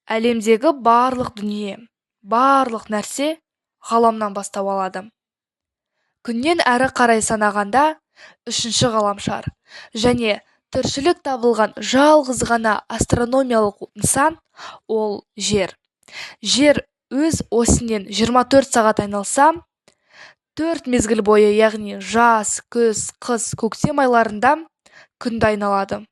Әлемдегі барлық дүние, барлық нәрсе ғаламнан бастау алады. Күннен әрі қарай санағанда, үшінші ғаламшар және тіршілік табылған жалғыз ғана астрономиялық нысан ол Жер. Жер өз осінен 24 сағат айналса, 4 мезгіл бойы, яғни жаз, күз, қыс, көктем айларында күнді айналады.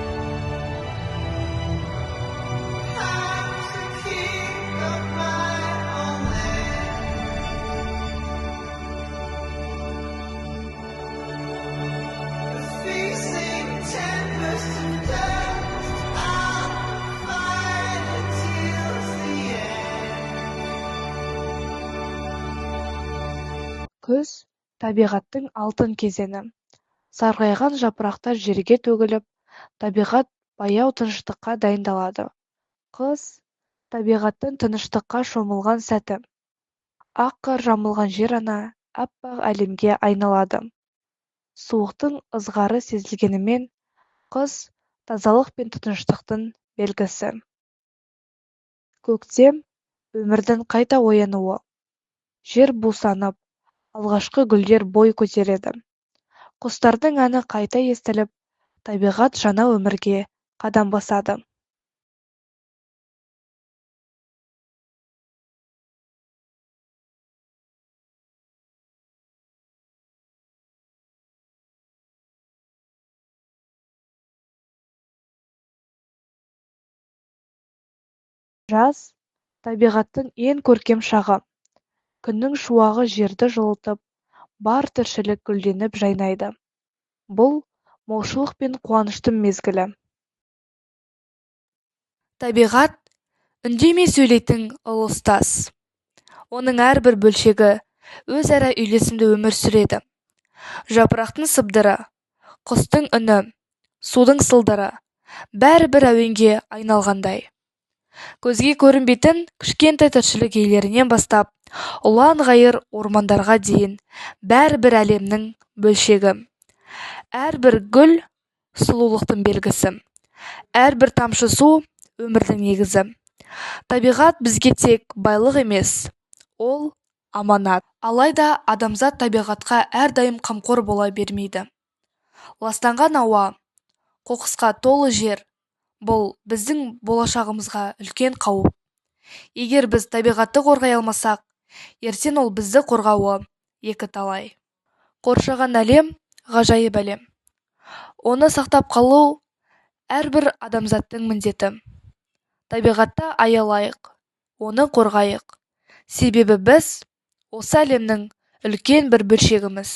Күз – табиғаттың алтын кезеңі. Сарғайған жапырақтар жерге төгіліп, табиғат баяу тыныштыққа дайындалады. Қыс – табиғаттың тыныштыққа шомылған сәті. Ақ қар жамылған жер ана аппақ әлемге айналады. Суықтың ызғары сезілгенімен, қыс – тазалық пен тыныштықтың белгісі. Көктем – өмірдің қайта оянуы. Жер бусанып, алғашқы гүлдер бой көтереді. Құстардың әні қайта естіліп, табиғат жаңа өмірге қадам басады. Жаз – табиғаттың ең көркем шағы. Күннің шуағы жерді жылытып, бар тіршілік гүлденіп жайнайды. Бұл молшылық пен қуаныштың мезгілі. Табиғат үндемей сөйлейтін ұлы ұстаз. Оның әрбір бөлшегі өзара үйлесімді өмір сүреді. Жапырақтың сыбдыры, құстың үні, судың сылдыры бәрібір әуенге айналғандай. Көзге көрінбейтін кішкентай тіршілік иелерінен бастап, ұлан-ғайыр ормандарға дейін бәрібір әлемнің бөлшегі. Әрбір гүл сұлулықтың белгісі. Әрбір тамшы су өмірдің негізі. Табиғат бізге тек байлық емес, ол аманат. Алайда адамзат табиғатқа әрдайым қамқор бола бермейді. Ластанған ауа, қоқысқа толы жер бұл біздің болашағымызға үлкен қауіп. Егер біз табиғатты қорғай алмасақ, ертең ол бізді қорғауы екі талай. Қоршаған әлем ғажайып әлем. Оны сақтап қалу әрбір адамзаттың міндеті. Табиғатты аялайық, оны қорғайық. Себебі біз осы әлемнің үлкен бір бөлшегіміз.